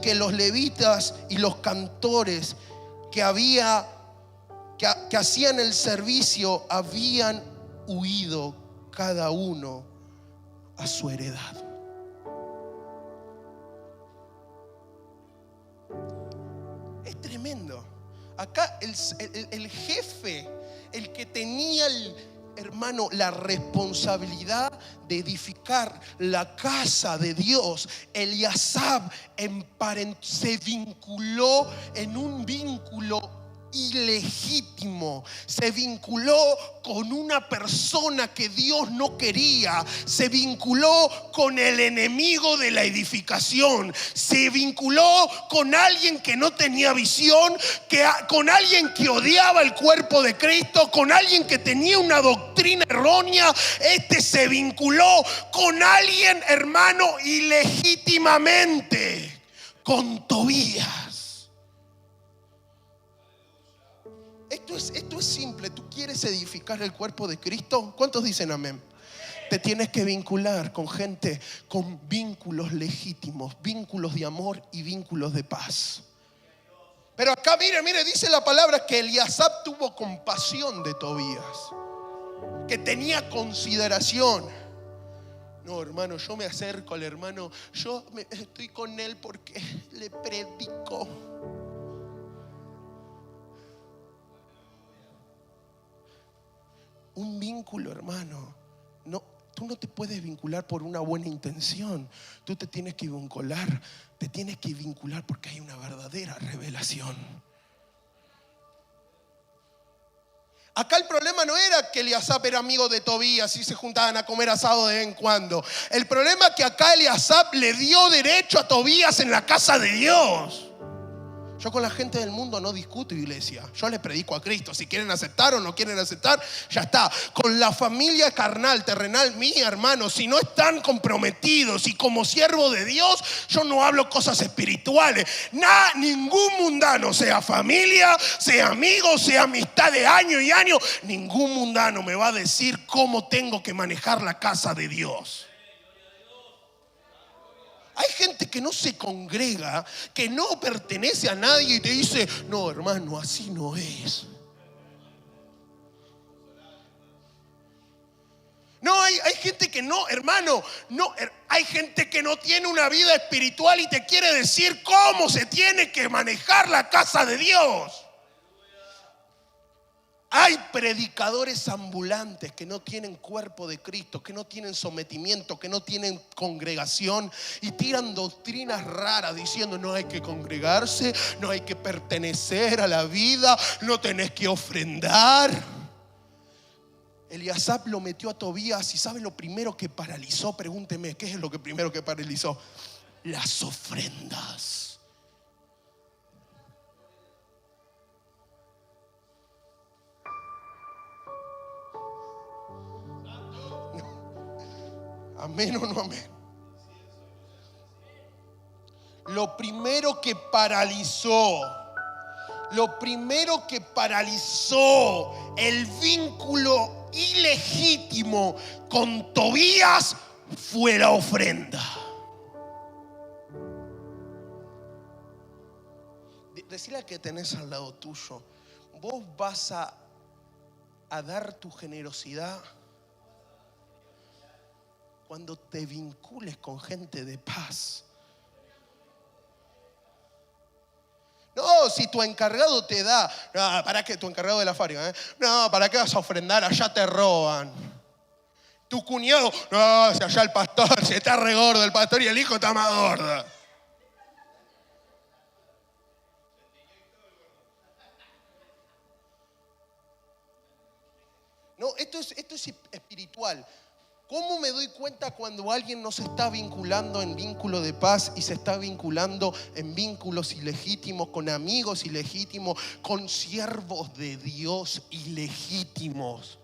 que los levitas y los cantores que hacían el servicio habían huido cada uno a su heredad. Es tremendo. Acá el jefe, el que tenía, hermano, la responsabilidad de edificar la casa de Dios, Eliasab, se vinculó en un vínculo ilegítimo. Se vinculó con una persona que Dios no quería. Se vinculó con el enemigo de la edificación. Se vinculó con alguien que no tenía visión, con alguien que odiaba el cuerpo de Cristo, con alguien que tenía una doctrina errónea. Se vinculó con alguien, hermano, ilegítimamente, con Tobías. Esto es simple. ¿Tú quieres edificar el cuerpo de Cristo? ¿Cuántos dicen amén? Te tienes que vincular con gente con vínculos legítimos, vínculos de amor y vínculos de paz. Pero acá mire, dice la palabra que Eliasab tuvo compasión de Tobías, que tenía consideración. No, hermano, yo me acerco al hermano, estoy con él porque le predico. Un vínculo, hermano, tú no te puedes vincular por una buena intención. Tú te tienes que vincular porque hay una verdadera revelación. Acá el problema no era que Eliasab era amigo de Tobías y se juntaban a comer asado de vez en cuando. El problema es que acá Eliasab le dio derecho a Tobías en la casa de Dios. Yo con la gente del mundo no discuto, iglesia. Yo les predico a Cristo. Si quieren aceptar o no quieren aceptar, ya está. Con la familia carnal, terrenal mía, hermano, si no están comprometidos y como siervo de Dios, yo no hablo cosas espirituales. Ningún mundano, sea familia, sea amigo, sea amistad de año y año, ningún mundano me va a decir cómo tengo que manejar la casa de Dios. Hay gente que no se congrega, que no pertenece a nadie y te dice, no, hermano, así no es. No, hay gente que no, hermano, hay gente que no tiene una vida espiritual y te quiere decir cómo se tiene que manejar la casa de Dios. Hay predicadores ambulantes que no tienen cuerpo de Cristo, que no tienen sometimiento, que no tienen congregación y tiran doctrinas raras diciendo no hay que congregarse, no hay que pertenecer a la vida, no tenés que ofrendar. Eliasab lo metió a Tobías y ¿sabe lo primero que paralizó? Pregúnteme, ¿qué es lo que primero que paralizó? Las ofrendas. Amén o no amén. Lo primero que paralizó el vínculo ilegítimo con Tobías fue la ofrenda. Decile al que tenés al lado tuyo, vos vas a dar tu generosidad cuando te vincules con gente de paz. No, si tu encargado te da, no, ¿para qué? Tu encargado de la fábrica, no, ¿para qué vas a ofrendar? Allá te roban. Tu cuñado, no, si allá el pastor, si está re gordo el pastor y el hijo está más gordo. No, esto es espiritual. ¿Cómo me doy cuenta cuando alguien no se está vinculando en vínculo de paz y se está vinculando en vínculos ilegítimos, con amigos ilegítimos, con siervos de Dios ilegítimos?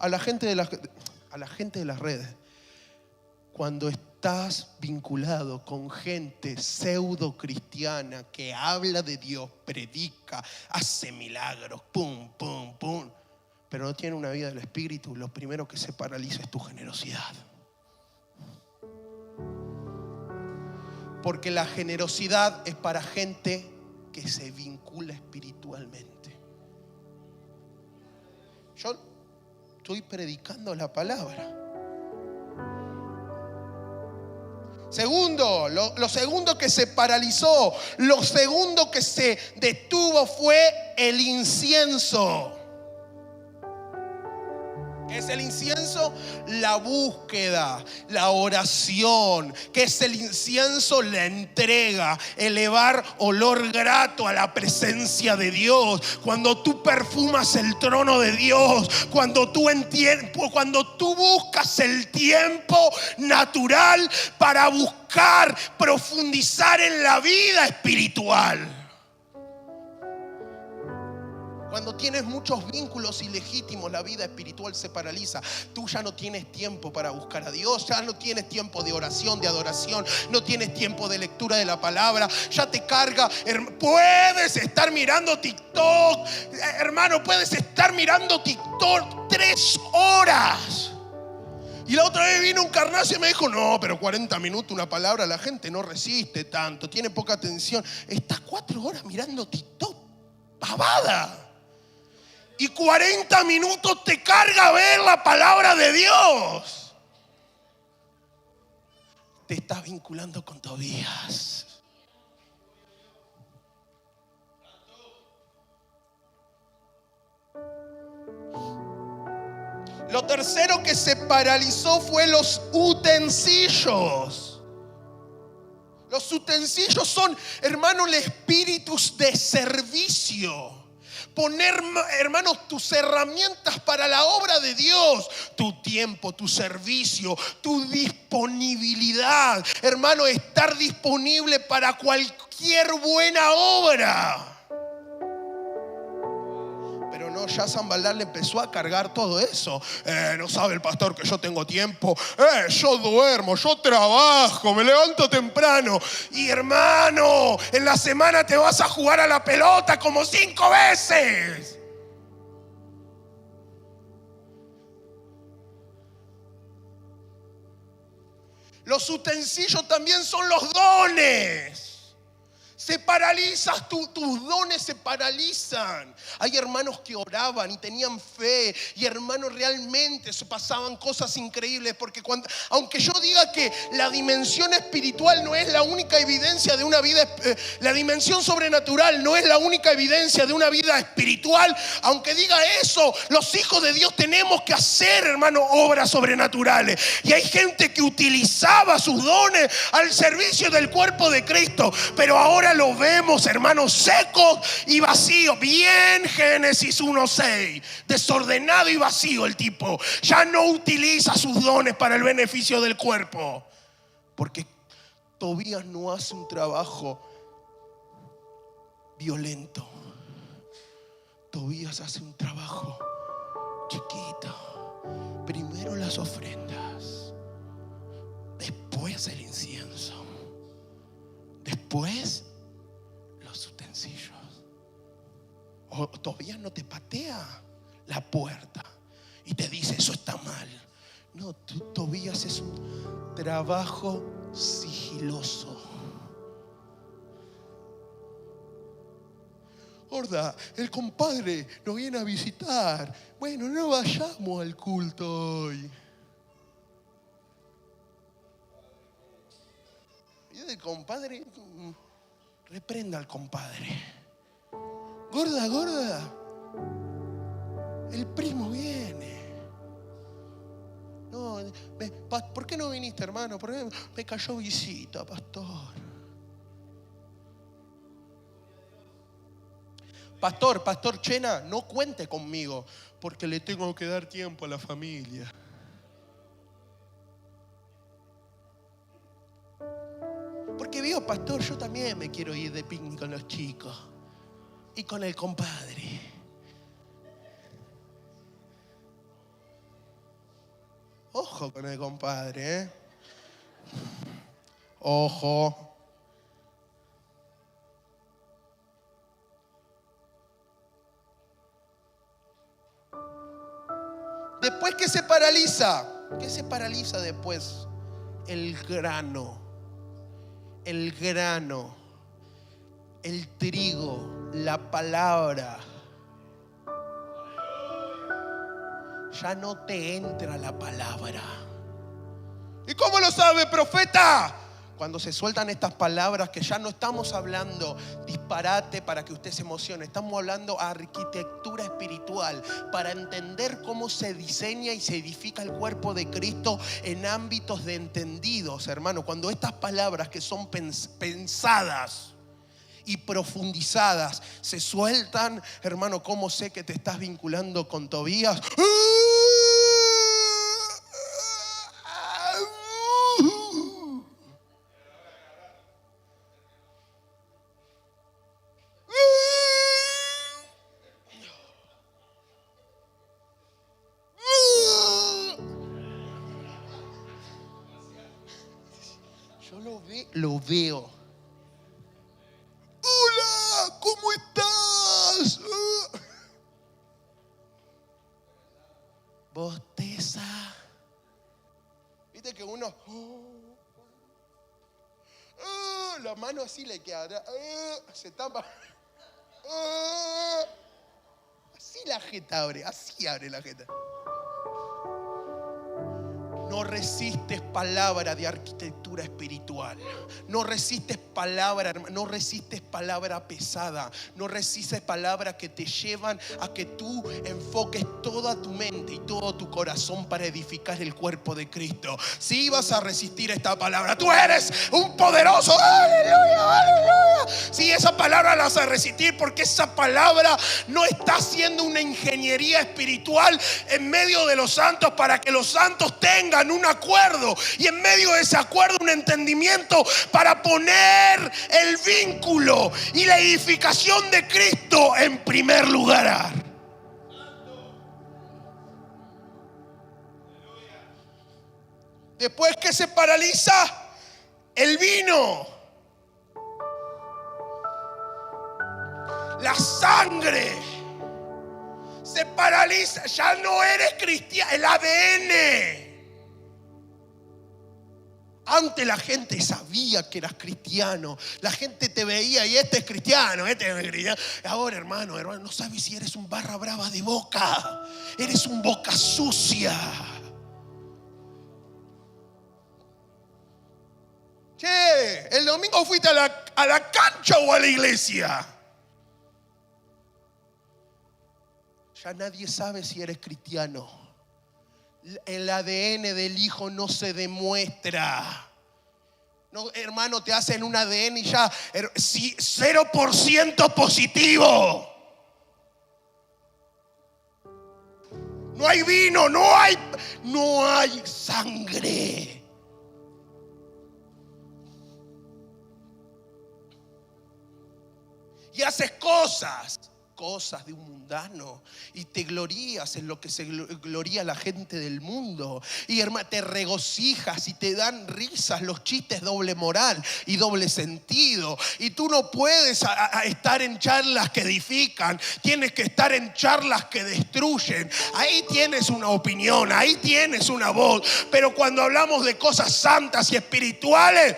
A la gente de las redes, cuando estás vinculado con gente pseudo cristiana que habla de Dios, predica, hace milagros, pum, pum, pum, pero no tiene una vida del Espíritu, lo primero que se paraliza es tu generosidad. Porque la generosidad es para gente que se vincula espiritualmente. Yo estoy predicando la palabra. Segundo, lo segundo que se paralizó, lo segundo que se detuvo fue el incienso. ¿Qué es el incienso? La búsqueda, la oración. ¿Qué es el incienso? La entrega, elevar olor grato a la presencia de Dios. Cuando tú perfumas el trono de Dios, cuando tú buscas el tiempo natural para buscar, profundizar en la vida espiritual. Cuando tienes muchos vínculos ilegítimos, la vida espiritual se paraliza. Tú ya no tienes tiempo para buscar a Dios, ya no tienes tiempo de oración, de adoración, no tienes tiempo de lectura de la palabra, ya te carga. Puedes estar mirando TikTok, hermano, puedes estar mirando TikTok 3 horas. Y la otra vez vino un carnazo y me dijo, no, pero 40 minutos una palabra, la gente no resiste tanto, tiene poca atención. Estás 4 horas mirando TikTok, pavada. Y 40 minutos te carga ver la palabra de Dios. Te estás vinculando con Tobías. Lo tercero que se paralizó fue los utensilios. Los utensilios son, hermanos, los espíritus de servicio. Poner, hermanos, tus herramientas para la obra de Dios, tu tiempo, tu servicio, tu disponibilidad. Hermano, estar disponible para cualquier buena obra. Pero no, ya Sanballat le empezó a cargar todo eso. No sabe el pastor que yo tengo tiempo. Yo duermo, yo trabajo, me levanto temprano. Y hermano, en la semana te vas a jugar a la pelota como 5 veces. Los utensilios también son los dones. Se paralizan, tus dones se paralizan. Hay hermanos que oraban y tenían fe. Y hermanos, realmente se pasaban cosas increíbles. Porque aunque yo diga que la dimensión espiritual no es la única evidencia de una vida, la dimensión sobrenatural no es la única evidencia de una vida espiritual. Aunque diga eso, los hijos de Dios tenemos que hacer, hermanos, obras sobrenaturales. Y hay gente que utilizaba sus dones al servicio del cuerpo de Cristo. Pero ahora lo vemos, hermanos, secos y vacíos. Bien, Génesis 1:6. Desordenado y vacío el tipo. Ya no utiliza sus dones para el beneficio del cuerpo. Porque Tobías no hace un trabajo violento. Tobías hace un trabajo chiquito. Primero las ofrendas, después el incienso, después los utensilios. Tobías no te patea la puerta y te dice eso está mal. No, Tobías es un trabajo sigiloso. Gorda, el compadre nos viene a visitar. Bueno, no vayamos al culto hoy. Y el compadre, reprenda al compadre. Gorda, el primo viene. No, ¿por qué no viniste, hermano? Porque me cayó visita, pastor. Pastor Chena, no cuente conmigo porque le tengo que dar tiempo a la familia. Porque vio, pastor, yo también me quiero ir de picnic con los chicos y con el compadre. Ojo con el compadre, ¿eh? Ojo. Después, ¿qué se paraliza? ¿Qué se paraliza después? El grano, el trigo, la palabra. Ya no te entra la palabra. ¿Y cómo lo sabe, profeta? Cuando se sueltan estas palabras, que ya no estamos hablando disparate para que usted se emocione, estamos hablando arquitectura espiritual para entender cómo se diseña y se edifica el cuerpo de Cristo en ámbitos de entendidos, hermano. Cuando estas palabras que son pensadas y profundizadas se sueltan, hermano, ¿cómo sé que te estás vinculando con Tobías? lo veo. Hola, ¿cómo estás? Bosteza. Viste que uno... la mano así le queda. Se tapa. Así la jeta abre. Así abre la jeta. No resistes palabra de arquitectura espiritual. No resistes palabra, no resistes palabra pesada. No resistes palabras que te llevan a que tú enfoques toda tu mente y todo tu corazón para edificar el cuerpo de Cristo. Si vas a resistir esta palabra, tú eres un poderoso. Aleluya, aleluya. Si esa palabra la vas a resistir, porque esa palabra no está haciendo una ingeniería espiritual en medio de los santos para que los santos tengan un acuerdo, y en medio de ese acuerdo un entendimiento para poner el vínculo y la edificación de Cristo en primer lugar. Después que se paraliza el vino, la sangre se paraliza. Ya no eres cristiano. El ADN. Antes la gente sabía que eras cristiano. La gente te veía y este es cristiano, este es cristiano. Ahora, hermano, no sabes si eres un barra brava de Boca. Eres un Boca sucia. Che, el domingo fuiste a la cancha o a la iglesia. Ya nadie sabe si eres cristiano. El ADN del hijo no se demuestra. No, hermano, te hacen un ADN y ya 0% positivo. No hay vino, no hay sangre. Y haces cosas de un mundano y te glorías en lo que se gloría la gente del mundo, y hermano, te regocijas y te dan risas los chistes doble moral y doble sentido, y tú no puedes estar en charlas que edifican, tienes que estar en charlas que destruyen. Ahí tienes una opinión, ahí tienes una voz, pero cuando hablamos de cosas santas y espirituales,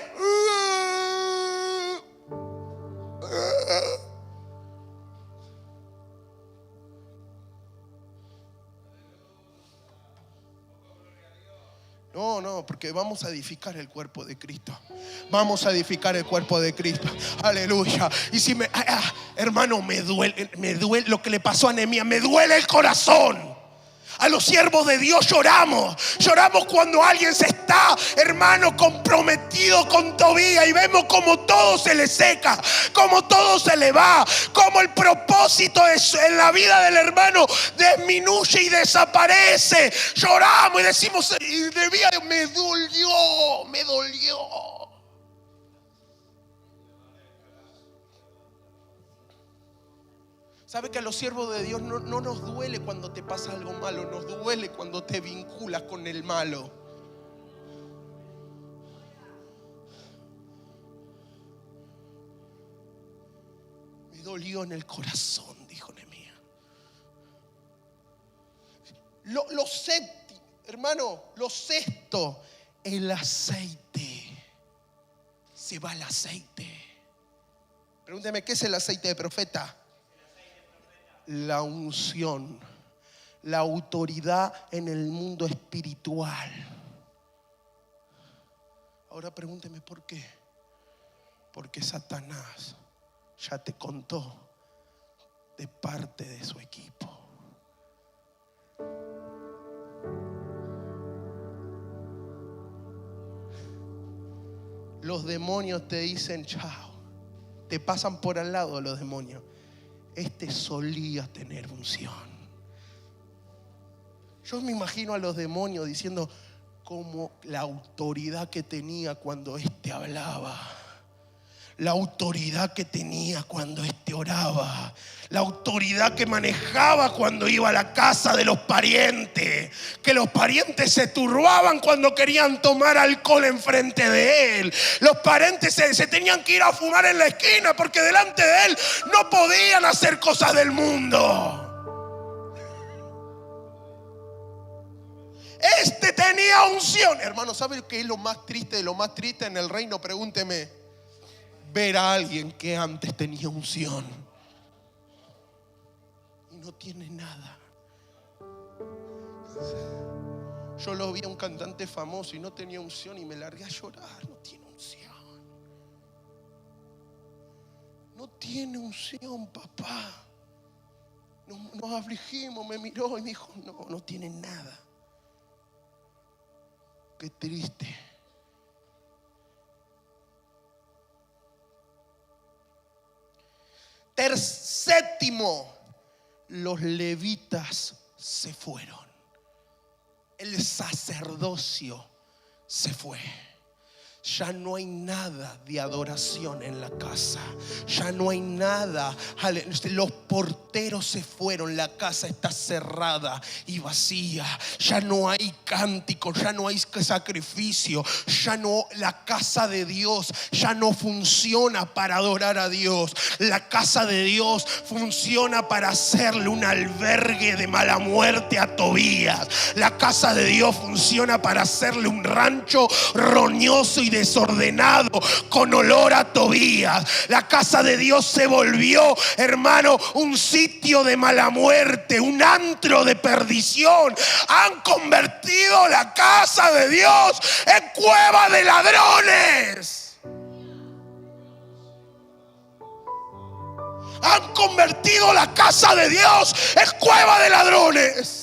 No, porque vamos a edificar el cuerpo de Cristo. Vamos a edificar el cuerpo de Cristo. Aleluya. Y si hermano, me duele lo que le pasó a Nehemías, me duele el corazón. A los siervos de Dios lloramos cuando alguien se está, hermano, comprometido con Tobías, y vemos como todo se le seca, como todo se le va, como el propósito en la vida del hermano disminuye y desaparece. Lloramos y decimos, me dolió. ¿Sabe que a los siervos de Dios no nos duele cuando te pasa algo malo? Nos duele cuando te vinculas con el malo. Me dolió en el corazón, dijo Nehemías. Lo séptimo, hermano, lo sexto, el aceite. Se va el aceite. Pregúnteme, ¿qué es el aceite de profeta? La unción, la autoridad en el mundo espiritual. Ahora pregúnteme por qué. Porque Satanás ya te contó de parte de su equipo. Los demonios te dicen chao, te pasan por al lado los demonios. Este solía tener unción. Yo me imagino a los demonios diciendo como la autoridad que tenía cuando este hablaba. la autoridad que tenía cuando oraba, la autoridad que manejaba cuando iba a la casa de los parientes, que los parientes se turbaban cuando querían tomar alcohol enfrente de él. Los parientes se tenían que ir a fumar en la esquina porque delante de él no podían hacer cosas del mundo. Tenía unción. Hermano, ¿sabe qué es lo más triste de lo más triste en el reino? Pregúnteme. Ver a alguien que antes tenía unción y no tiene nada. Yo lo vi a un cantante famoso y no tenía unción y me largué a llorar. No tiene unción. No tiene unción, papá. Nos afligimos, me miró y me dijo, no tiene nada. Qué triste. Séptimo, los levitas se fueron. El sacerdocio se fue. Ya no hay nada de adoración en la casa. Ya no hay nada. Los porteros se fueron. La casa está cerrada y vacía. Ya no hay cánticos. Ya no hay sacrificio. Ya no, la casa de Dios ya no funciona para adorar a Dios. La casa de Dios funciona para hacerle un albergue de mala muerte a Tobías. La casa de Dios funciona para hacerle un rancho roñoso y desordenado con olor a Tobías. La casa de Dios se volvió, hermano, un sitio de mala muerte, un antro de perdición. Han convertido la casa de Dios en cueva de ladrones. Han convertido la casa de Dios en cueva de ladrones.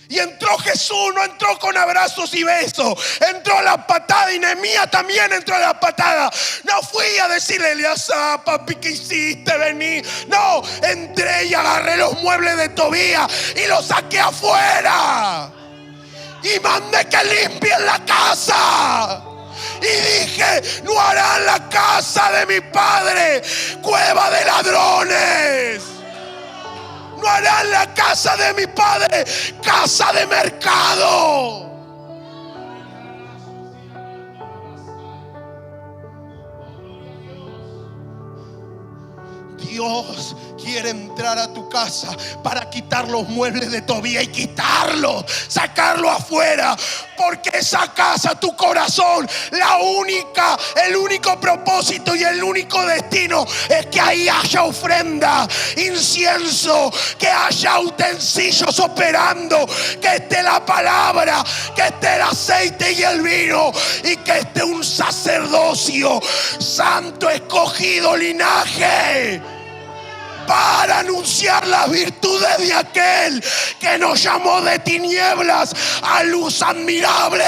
Y entró Jesús, no entró con abrazos y besos. Entró a la patada y Nehemías también entró a la patada. No fui a decirle, Eleazar, papi, ¿qué hiciste? Vení. No, entré y agarré los muebles de Tobías y los saqué afuera. Y mandé que limpien la casa. Y dije, no harán la casa de mi padre cueva de ladrones. No harán la casa de mi padre casa de mercado. Dios quiere entrar a tu casa para quitar los muebles de Tobías y quitarlos, sacarlo afuera, porque esa casa, tu corazón, el único propósito y el único destino es que ahí haya ofrenda, incienso, que haya utensilios operando, que esté la palabra, que esté el aceite y el vino, y que esté un sacerdocio santo, escogido, linaje, para anunciar las virtudes de aquel que nos llamó de tinieblas a luz admirable.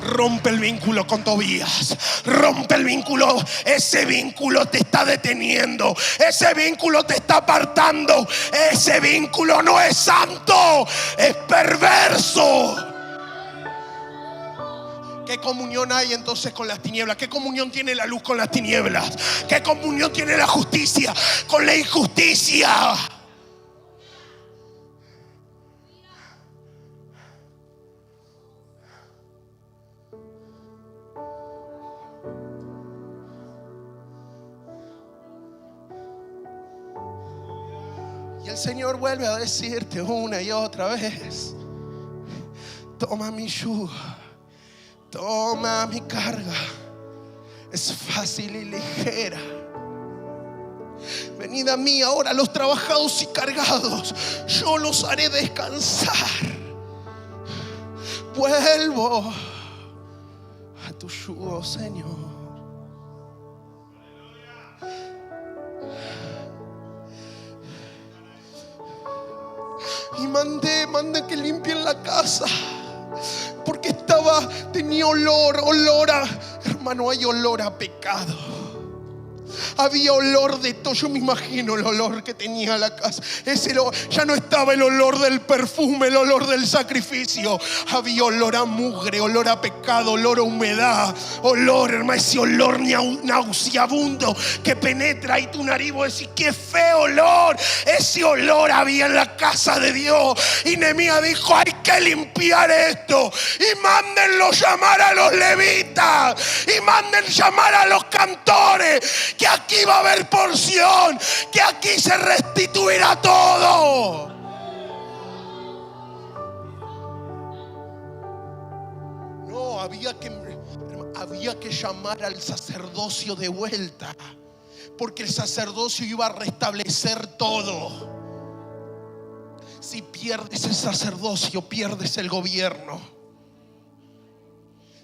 Rompe el vínculo con Tobías. Rompe el vínculo. Ese vínculo te está deteniendo. Ese vínculo te está apartando. Ese vínculo no es santo, es perverso. ¿Qué comunión hay entonces con las tinieblas? ¿Qué comunión tiene la luz con las tinieblas? ¿Qué comunión tiene la justicia con la injusticia? Y el Señor vuelve a decirte una y otra vez: toma mi yugo, toma mi carga, es fácil y ligera. Venid a mí ahora los trabajados y cargados, yo los haré descansar. Vuelvo a tu yugo, Señor. Y mandé que limpien la casa, porque tenía olor a, hermano, hay olor a pecado. Había olor de todo. Yo me imagino el olor que tenía la casa. Ya no estaba el olor del perfume, el olor del sacrificio. Había olor a mugre, olor a pecado, olor a humedad. Olor, hermano, ese olor nauseabundo que penetra y tu nariz. Vos decís, qué feo olor. Ese olor había en la casa de Dios. Y Nehemías dijo, hay que limpiar esto. Y mándenlo llamar a los levitas. Y manden llamar a los cantores. Que aquí va a haber porción. Que aquí se restituirá todo. No, había que llamar al sacerdocio de vuelta. Porque el sacerdocio iba a restablecer todo. Si pierdes el sacerdocio, pierdes el gobierno.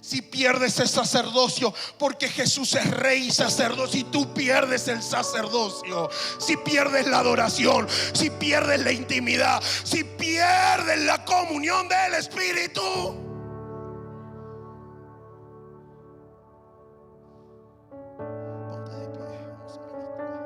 Si pierdes el sacerdocio, porque Jesús es rey y sacerdocio, y tú pierdes el sacerdocio. Si pierdes la adoración, si pierdes la intimidad, si pierdes la comunión del Espíritu.